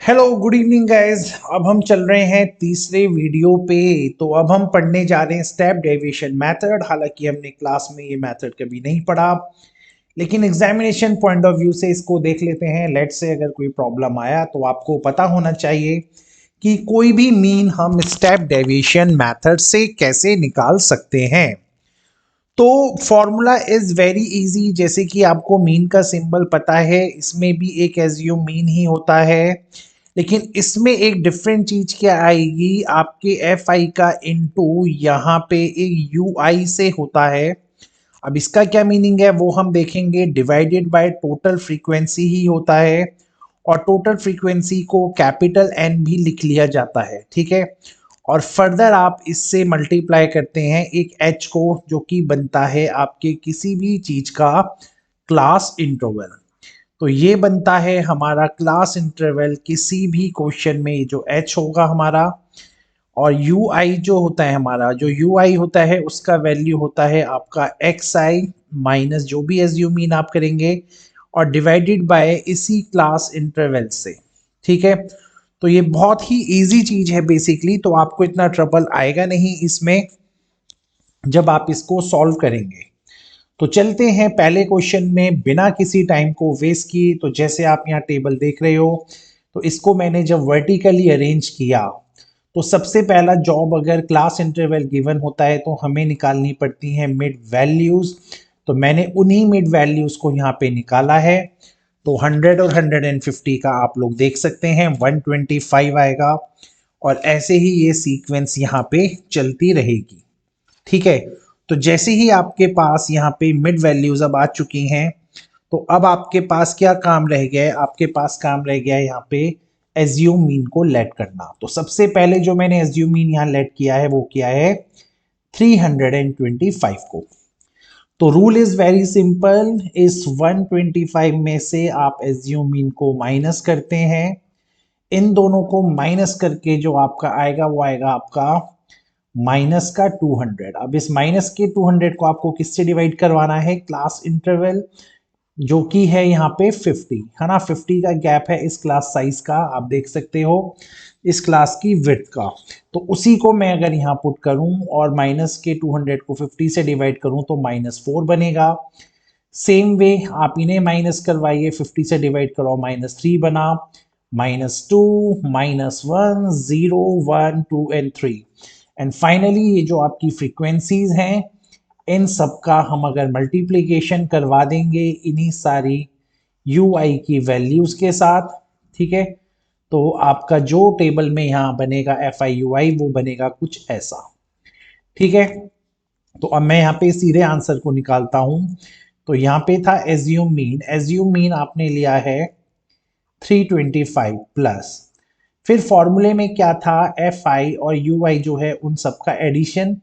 Hello good evening guys. अब हम चल रहे हैं तीसरे वीडियो पे। तो अब हम पढ़ने जा रहे हैं स्टेप डेविएशन मेथड। हालांकि हमने क्लास में ये मेथड कभी नहीं पढ़ा, लेकिन एग्जामिनेशन पॉइंट ऑफ व्यू से इसको देख लेते हैं। लेट्स से अगर कोई प्रॉब्लम आया तो आपको पता होना चाहिए कि कोई भी मीन हम स्टेप डेविएशन मेथड से कैसे निकाल सकते हैं। तो फॉर्मूला इज वेरी इजी। जैसे कि आपको मीन का सिंबल पता है, इसमें भी एक एज्यूम मीन ही होता है, लेकिन इसमें एक डिफरेंट चीज क्या आएगी, आपके एफ आई का इनटू यहाँ पे एक यू आई से होता है। अब इसका क्या मीनिंग है वो हम देखेंगे। डिवाइडेड बाय टोटल फ्रीक्वेंसी ही होता है, और टोटल फ्रीक्वेंसी को कैपिटल एन भी लिख लिया जाता है, ठीक है। और फर्दर आप इससे मल्टीप्लाई करते हैं एक एच को, जो कि बनता है आपके किसी भी चीज का क्लास इंटरवल। तो ये बनता है हमारा क्लास इंटरवल किसी भी क्वेश्चन में, जो एच होगा हमारा। और यू आई जो होता है हमारा, जो यू आई होता है उसका वैल्यू होता है आपका एक्स आई माइनस जो भी एज्यूमीन आप करेंगे, और डिवाइडेड बाय इसी क्लास इंटरवल से, ठीक है। तो ये बहुत ही इजी चीज है बेसिकली, तो आपको इतना ट्रबल आएगा नहीं इसमें जब आप इसको सॉल्व करेंगे। तो चलते हैं पहले क्वेश्चन में बिना किसी टाइम को वेस्ट किए। तो जैसे आप यहाँ टेबल देख रहे हो, तो इसको मैंने जब वर्टिकली अरेंज किया, तो सबसे पहला जॉब अगर क्लास इंटरवल गिवन होता है तो हमें निकालनी पड़ती है मिड वैल्यूज। तो मैंने उन्हीं मिड वैल्यूज को यहाँ पे निकाला है। तो 100 और 150 का आप लोग देख सकते हैं 125 आएगा, और ऐसे ही ये सीक्वेंस यहाँ पे चलती रहेगी, ठीक है। तो जैसे ही आपके पास यहाँ पे मिड वैल्यूज अब आ चुकी हैं, तो अब आपके पास क्या काम रह गया है, आपके पास काम रह गया है यहाँ पे एज्यूम मीन को लेट करना। तो सबसे पहले जो मैंने एज्यूम मीन यहाँ लेट किया है वो क्या है, 325 को। तो रूल इज वेरी सिंपल, इस 125 में से आप एज्यूम मीन को माइनस करते हैं। इन दोनों को माइनस करके जो आपका आएगा वो आएगा आपका माइनस का 200। अब इस माइनस के 200 को आपको किससे डिवाइड करवाना है, क्लास इंटरवल जो कि है यहाँ पे 50 है ना। 50 का गैप है इस क्लास साइज का, आप देख सकते हो इस क्लास की विड्थ का। तो उसी को मैं अगर यहाँ पुट करूं और माइनस के 200 को 50 से डिवाइड करूं तो -4 बनेगा। सेम वे आप इन्हें माइनस करवाइए, 50 से डिवाइड करो -3 बना, -2 -1 0 1 2 एंड 3। एंड फाइनली ये जो आपकी फ्रीक्वेंसीज हैं, इन सब का हम अगर मल्टीप्लीकेशन करवा देंगे इन्हीं सारी यू आई की वैल्यूज के साथ, ठीक है, तो आपका जो टेबल में यहाँ बनेगा एफ आई यू आई वो बनेगा कुछ ऐसा, ठीक है। तो अब मैं यहाँ पे सीधे आंसर को निकालता हूं। तो यहाँ पे था एज्यूम मीन आपने लिया है 325 प्लस, फिर फॉर्मूले में क्या था, एफ आई और यू आई जो है उन सब का एडिशन,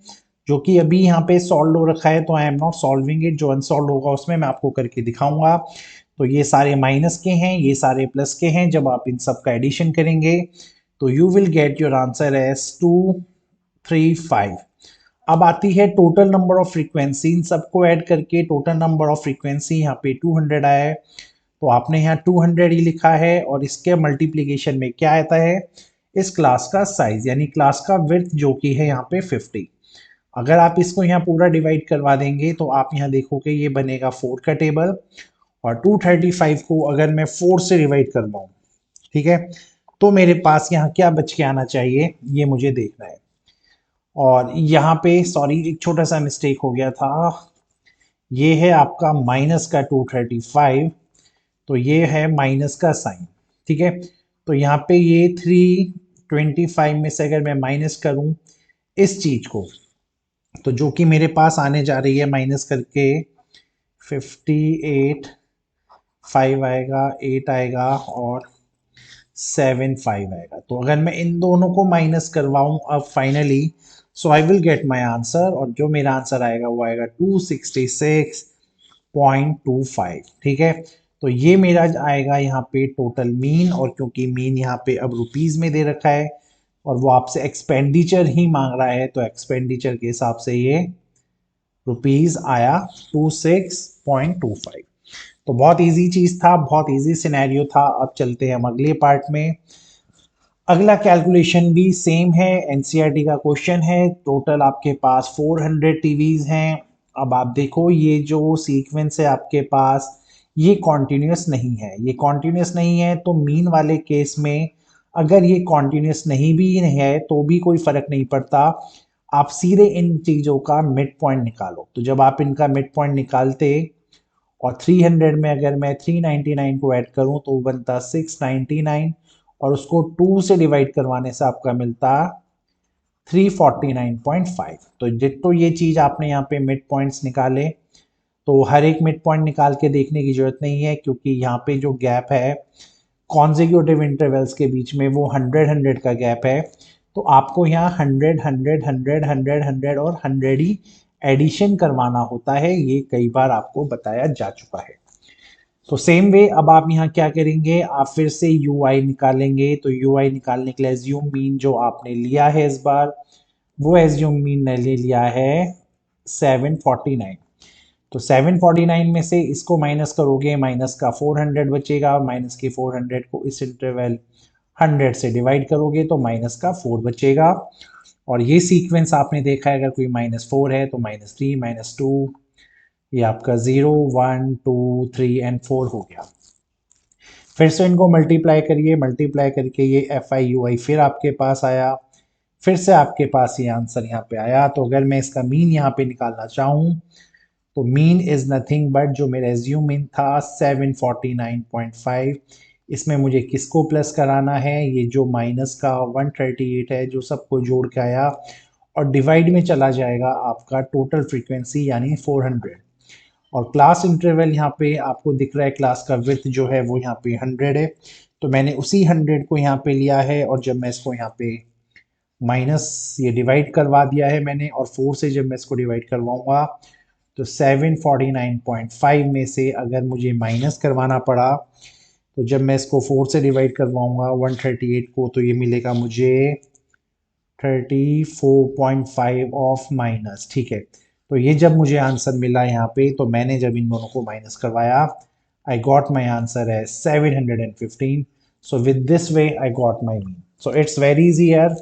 जो कि अभी यहाँ पे सॉल्व हो रखा है, तो I am not solving it. जो अनसॉल्व होगा उसमें मैं आपको करके दिखाऊंगा। तो ये सारे माइनस के हैं, ये सारे प्लस के हैं। जब आप इन सब का एडिशन करेंगे तो you will get your answer as 235। अब आती है टोटल नंबर ऑफ फ्रीक्वेंसी, इन सबको ऐड करके टोटल नंबर ऑफ फ्रीक्वेंसी यहाँ पे 200 आया है। तो आपने यहाँ 200 ही लिखा है, और इसके मल्टीप्लीकेशन में क्या आता है, इस क्लास का साइज यानी क्लास का विड्थ जो कि है यहाँ पे 50। अगर आप इसको यहाँ पूरा डिवाइड करवा देंगे तो आप यहाँ देखोगे ये बनेगा 4 का टेबल। और 235 को अगर मैं 4 से डिवाइड करवाऊँ, ठीक है, तो मेरे पास यहाँ क्या बच के आना चाहिए ये मुझे देखना है। और यहाँ पे सॉरी एक छोटा सा मिस्टेक हो गया था, ये है आपका माइनस का 235, तो ये है माइनस का साइन, ठीक है। तो यहाँ पे ये 325 में से अगर मैं माइनस करूं इस चीज को, तो जो कि मेरे पास आने जा रही है माइनस करके 58, 5 आएगा, 8 आएगा और 7 5 आएगा। तो अगर मैं इन दोनों को माइनस करवाऊं अब finally, so I will get my answer, और जो मेरा आंसर आएगा वो आएगा 266.25, ठीक है। तो ये मेरा आएगा यहाँ पे टोटल मीन, और क्योंकि मीन यहाँ पे अब रुपीज में दे रखा है और वो आपसे एक्सपेंडिचर ही मांग रहा है, तो एक्सपेंडिचर के हिसाब से ये रुपीज आया 26.25। तो बहुत इजी चीज था, बहुत इजी सिनेरियो था। अब चलते हैं हम अगले पार्ट में। अगला कैलकुलेशन भी सेम है, एनसीईआरटी का क्वेश्चन है। टोटल आपके पास 400 टीवीज हैं। अब आप देखो ये जो सीक्वेंस है आपके पास, ये कॉन्टिन्यूस नहीं है। ये कॉन्टिन्यूस नहीं है तो मीन वाले केस में अगर ये कॉन्टिन्यूस नहीं भी है तो भी कोई फर्क नहीं पड़ता, आप सीधे इन चीजों का मिड पॉइंट निकालो। तो जब आप इनका मिड पॉइंट निकालते और 300 में अगर मैं 399 को ऐड करूं तो वो बनता 699, और उसको 2 से डिवाइड करवाने से आपका मिलता 349.5। तो जितो ये चीज आपने यहाँ पे मिड पॉइंट्स निकाले, तो हर एक मिड पॉइंट निकाल के देखने की जरूरत नहीं है, क्योंकि यहाँ पे जो गैप है कॉन्जिक्यूटिव इंटरवल्स के बीच में वो 100 का गैप है। तो आपको यहाँ 100 और 100 ही एडिशन करवाना होता है। ये कई बार आपको बताया जा चुका है। तो सेम वे अब आप यहाँ क्या करेंगे, आप फिर से यू आई निकालेंगे। तो यू आई निकालने के लिए एज्यूम मीन जो आपने लिया है इस बार, वो एज्यूम मीन ने ले लिया है 749। तो 749 में से इसको माइनस करोगे, माइनस का 400 बचेगा, माइनस के 400 को इस इंटरवल 100 से डिवाइड करोगे तो माइनस का 4 बचेगा। और ये सीक्वेंस आपने देखा है, अगर कोई -4 है तो -3 -2, ये आपका 0 1 2 3 एंड 4 हो गया। फिर से इनको मल्टीप्लाई करिए, मल्टीप्लाई करके ये एफ आई यू आई फिर आपके पास आया, फिर से आपके पास ये आंसर यहाँ पे आया। तो अगर मैं इसका मीन यहाँ पे निकालना चाहूँ तो मीन इज नथिंग बट जो मेरा एज्यूम मीन था 749.5, इसमें मुझे किसको प्लस कराना है, ये जो माइनस का 138 है जो सबको जोड़ के आया और डिवाइड में चला जाएगा आपका टोटल फ्रीक्वेंसी यानी 400। और क्लास इंटरवल यहाँ पे आपको दिख रहा है, क्लास का विड्थ जो है वो यहाँ पे 100 है। तो मैंने उसी 100 को यहाँ पे लिया है, और जब मैं इसको यहाँ पे माइनस ये डिवाइड करवा दिया है मैंने, और 4 से जब मैं इसको डिवाइड करवाऊंगा तो 749.5 में से अगर मुझे माइनस करवाना पड़ा, तो जब मैं इसको 4 से डिवाइड करवाऊंगा 138 को, तो ये मिलेगा मुझे 34.5 ऑफ माइनस। ठीक है, तो ये जब मुझे आंसर मिला यहाँ पे, तो मैंने जब इन दोनों को माइनस करवाया, आई गॉट माई आंसर है 715। So with this way I got my mean. So it's very easy यार,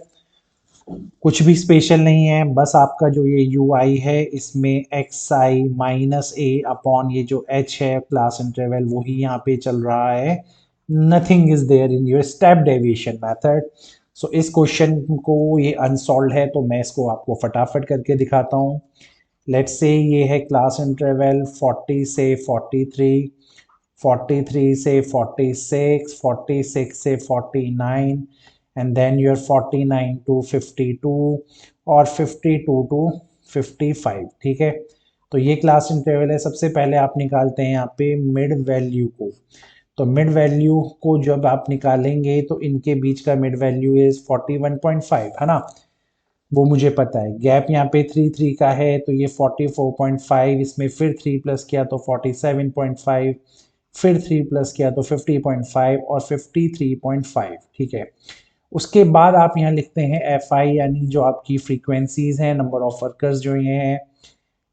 कुछ भी स्पेशल नहीं है। बस आपका जो ये यू आई है इसमें एक्स आई माइनस ए अपॉन ये जो एच है क्लास इंटरवल, वही यहाँ पे चल रहा है। Nothing is there in your step deviation method. सो इस क्वेश्चन को ये अनसॉल्व है, तो मैं इसको आपको फटाफट करके दिखाता हूँ। लेट्स से ये है क्लास इंटरवल 40 से 43, 43 से 46, 46 से 49, एंड देन यूर 49 टू 52 और 52 टू 55। ठीक है, तो ये क्लास इंटरवल है। सबसे पहले आप निकालते हैं यहाँ पे मिड वैल्यू को। तो मिड वैल्यू को जब आप निकालेंगे तो इनके बीच का मिड वैल्यू इज 41.5 है ना, वो मुझे पता है। गैप यहाँ पे 3 का है, तो ये 44.5, इसमें फिर 3 प्लस किया तो 47.5, फिर 3 प्लस किया तो 50.5 और 53.5। ठीक है, उसके बाद आप यहाँ लिखते हैं एफ आई, यानी जो आपकी फ्रीक्वेंसीज हैं, नंबर ऑफ वर्कर्स जो ये हैं।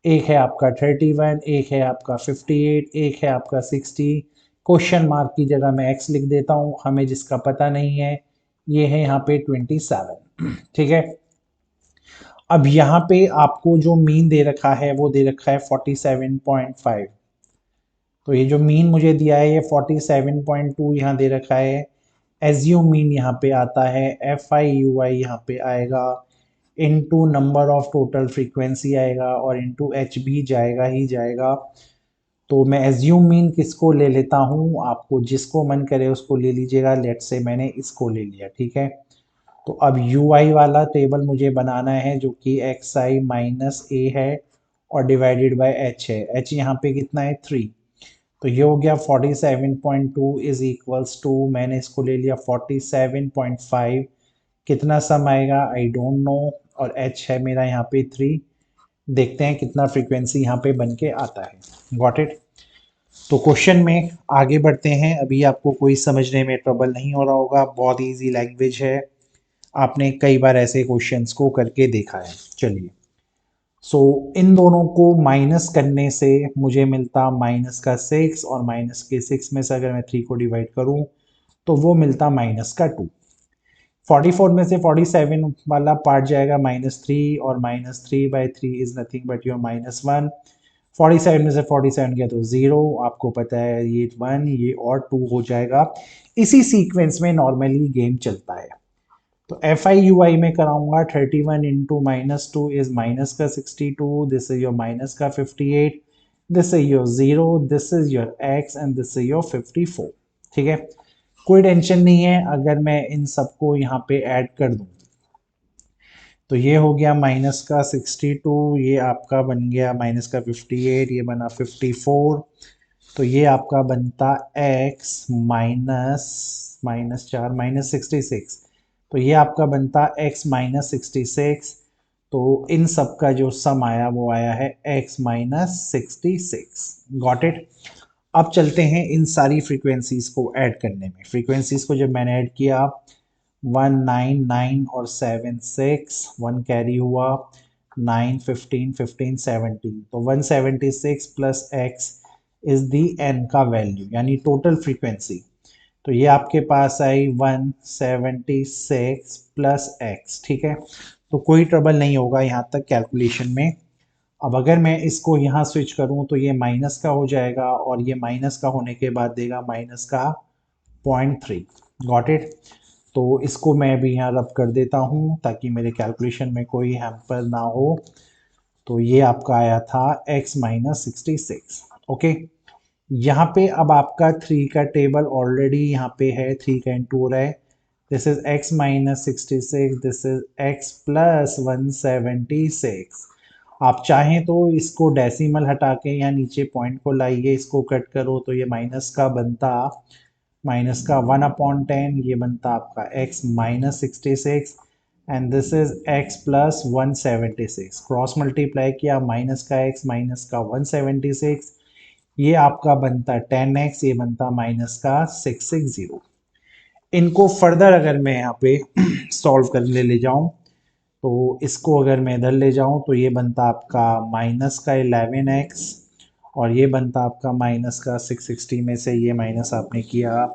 एक है आपका 31, एक है आपका 58, एक है आपका 60। क्वेश्चन मार्क की जगह मैं एक्स लिख देता हूँ, हमें जिसका पता नहीं है ये है यहाँ पे 27। ठीक है, अब यहाँ पे आपको जो मीन दे रखा है वो दे रखा है 47.5। तो ये जो मीन मुझे दिया है ये 47.2 यहाँ दे रखा है। एज्यूम मीन यहाँ पे आता है एफ आई यू आई यहाँ पे आएगा, into number of total frequency आएगा, और इनटू एच भी जाएगा ही जाएगा। तो मैं एज्यूम मीन किसको ले लेता हूँ, आपको जिसको मन करे उसको ले लीजिएगा। लेट से मैंने इसको ले लिया। ठीक है, तो अब यू आई वाला टेबल मुझे बनाना है जो कि एक्स आई माइनस ए है और डिवाइडेड बाय एच है। एच यहाँ पे कितना है 3, तो ये हो गया 47.2 इज इक्वल्स टू, मैंने इसको ले लिया 47.5। कितना सम आएगा आई डोंट नो, और एच है मेरा यहाँ पे 3। देखते हैं कितना फ्रीक्वेंसी यहाँ पे बन के आता है। Got it. तो क्वेश्चन में आगे बढ़ते हैं। अभी आपको कोई समझने में ट्रबल नहीं हो रहा होगा, बहुत ईजी लैंग्वेज है, आपने कई बार ऐसे क्वेश्चंस को करके देखा है। चलिए, सो इन दोनों को माइनस करने से मुझे मिलता माइनस का 6, और माइनस के 6 में से अगर मैं 3 को डिवाइड करूं तो वो मिलता माइनस का 2। 44 में से 47 वाला पार्ट जाएगा -3 और -3/3 इज नथिंग बट योर -1। 47 में से 47 गया तो 0, आपको पता है ये 1 ये और 2 हो जाएगा। इसी सीक्वेंस में नॉर्मली गेम चलता है। तो FI में कराऊंगा 31 इंटू -2 इज माइनस का 62, दिस इज योर माइनस का 58, this is your 0, this is your x and this is your 54। ठीक है, कोई टेंशन नहीं है अगर मैं इन सबको यहाँ पे ऐड कर दूं। तो ये हो गया माइनस का 62, ये आपका बन गया माइनस का 58, ये बना 54। तो ये आपका बनता x -4 -66। तो ये आपका बनता x -66। तो इन सब का जो सम आया वो आया है x -66। Got it. अब चलते हैं इन सारी फ्रीक्वेंसीज को ऐड करने में। फ्रीक्वेंसीज को जब मैंने ऐड किया 1 9 9 और 7 6, 1 कैरी हुआ, 9 15 15 17। तो 176 plus x is the n का वैल्यू यानी टोटल फ्रीक्वेंसी। तो ये आपके पास आई 176 प्लस x। ठीक है, तो कोई ट्रबल नहीं होगा यहाँ तक कैलकुलेशन में। अब अगर मैं इसको यहाँ स्विच करूँ तो ये माइनस का हो जाएगा और ये माइनस का होने के बाद देगा माइनस का 0.3। Got it. तो इसको मैं भी यहाँ रब कर देता हूँ ताकि मेरे कैलकुलेशन में कोई हैम्पर ना हो। तो ये आपका आया था x -66। ओके, यहाँ पे अब आपका 3 का टेबल ऑलरेडी यहाँ पे है, 3 का इंटू हो रहा है। This is x -66, this is x plus 176। आप चाहें तो इसको डेसिमल हटा के यहाँ नीचे पॉइंट को लाइए, इसको कट करो तो ये माइनस का बनता माइनस का 1/10, ये बनता आपका x -66 and this is x plus 176। Cross multiply किया, माइनस का x माइनस का 176, ये आपका बनता 10x, ये बनता माइनस का 660। इनको फर्दर अगर मैं यहाँ पे सॉल्व करने ले जाऊं तो इसको अगर मैं इधर ले जाऊं तो ये बनता आपका माइनस का 11x और ये बनता आपका माइनस का 660 में से ये माइनस आपने किया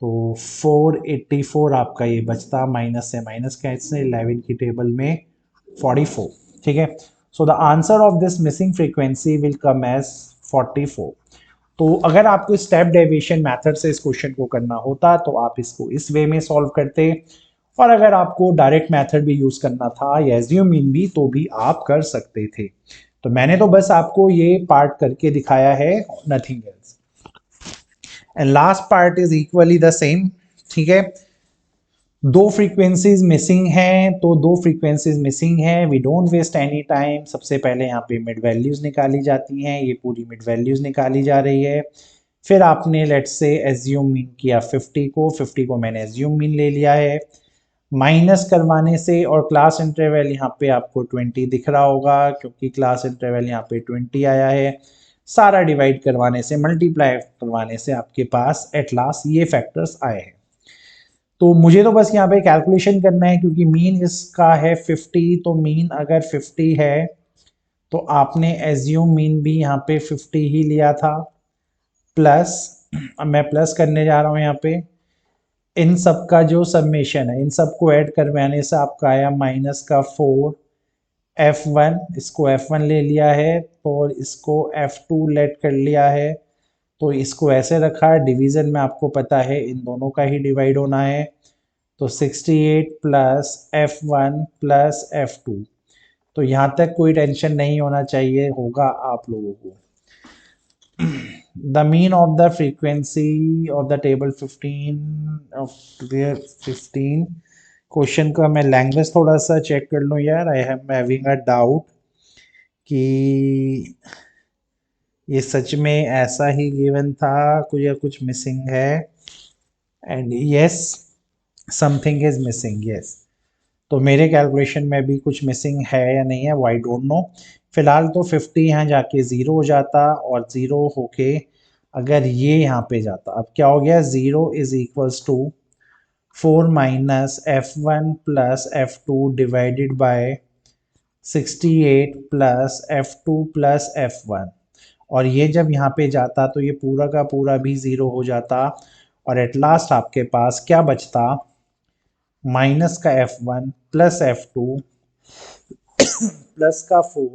तो 484 आपका ये बचता, माइनस से माइनस कैंसिल, 11 की टेबल में 44। ठीक है, so the answer of this missing frequency will come as 44। तो अगर आपको स्टेप डेविएशन मेथड से इस क्वेश्चन को करना होता तो आप इसको इस वे में सॉल्व करते, और अगर आपको डायरेक्ट मेथड भी यूज करना था या एज्यूम मीन भी तो भी आप कर सकते थे। तो मैंने तो बस आपको ये पार्ट करके दिखाया है, nothing else. And last part is equally the same. ठीक है, दो फ्रीक्वेंसीज मिसिंग हैं तो दो फ्रीक्वेंसीज मिसिंग हैं, we don't waste any time. सबसे पहले यहाँ पे मिड वैल्यूज निकाली जाती हैं, ये पूरी मिड वैल्यूज निकाली जा रही है। फिर आपने लेट्स से एज्यूम मीन किया 50 को, 50 को मैंने एज्यूम मीन ले लिया है। माइनस करवाने से, और क्लास इंटरवल यहाँ पे आपको 20 दिख रहा होगा क्योंकि क्लास इंटरवल यहाँ पे 20 आया है। सारा डिवाइड करवाने से, मल्टीप्लाई करवाने से आपके पास एट लास्ट ये फैक्टर्स आए हैं। तो मुझे तो बस यहाँ पे कैलकुलेशन करना है क्योंकि मीन इसका है 50, तो मीन अगर 50 है तो आपने एज्यूम मीन भी यहाँ पे 50 ही लिया था, प्लस अब मैं प्लस करने जा रहा हूँ यहाँ पे इन सब का जो समेशन है, इन सब को ऐड करवाने से आपका आया माइनस का 4 F1, इसको F1 ले लिया है और इसको F2 लेट कर लिया है। तो इसको ऐसे रखा है, डिवीजन में आपको पता है इन दोनों का ही डिवाइड होना है। तो 68 प्लस F1 प्लस F2। तो यहाँ तक कोई टेंशन नहीं होना चाहिए होगा आप लोगों को। the mean of the frequency of the table 15 of 15 question का मैं लैंग्वेज थोड़ा सा चेक कर लूँ यार, I am having a doubt कि ये सच में ऐसा ही गिवन था कुछ या कुछ मिसिंग है। And yes, something is missing, yes. तो मेरे कैलकुलेशन में भी कुछ मिसिंग है या नहीं है वो आई डोंट नो। फिलहाल तो 50 यहाँ जाके 0 हो जाता और 0 होके अगर ये यहाँ पे जाता, अब क्या हो गया, 0 is equals to 4 minus F1 plus F2 divided by 68 plus F2 plus F1। और ये जब यहाँ पे जाता तो ये पूरा का पूरा भी 0 हो जाता और एट लास्ट आपके पास क्या बचता, माइनस का f1 प्लस f2 प्लस का 4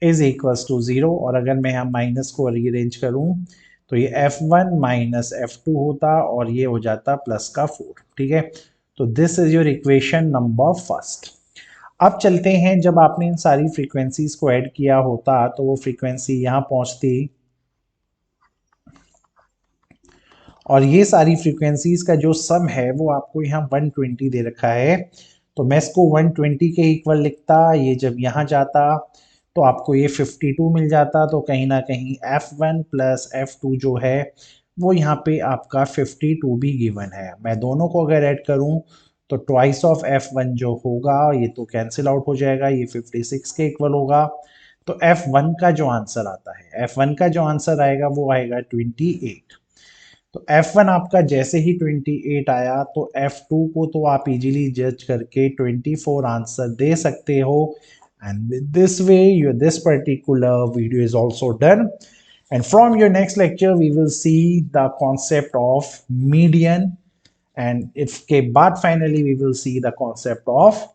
इज इक्वल्स टू 0। और अगर मैं यहाँ माइनस को रीअरेंज करूं तो ये f1 माइनस f2 होता और ये हो जाता प्लस का 4। ठीक है, तो this is your equation number first. अब चलते हैं, जब आपने इन सारी फ्रीक्वेंसीज को ऐड किया होता तो वो फ्रीक्वेंसी यहाँ पहुंचती और ये सारी फ्रीक्वेंसीज का जो सम है वो आपको यहाँ 120 दे रखा है। तो मैं इसको 120 के इक्वल लिखता, ये जब यहाँ जाता तो आपको ये 52 मिल जाता। तो कहीं ना कहीं f1 प्लस f2 जो है वो यहाँ पे आपका 52 भी गिवन है। मैं दोनों को अगर ऐड करूं तो ट्वाइस ऑफ f1 जो होगा ये तो कैंसिल आउट हो जाएगा, ये 56 के इक्वल होगा। तो f1 का जो आंसर आता है, f1 का जो आंसर आएगा वो आएगा 28। तो F1 आपका जैसे ही 28 आया तो F2 को तो आप इजीली जज करके 24 आंसर दे सकते हो। And with this way your this particular video is also done. And from your next lecture we will see the concept of median, and इसके बाद finally we will see the concept of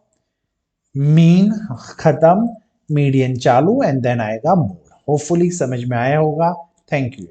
mean खत्म, median चालू, and then आएगा mode. Hopefully समझ में आया होगा। Thank you.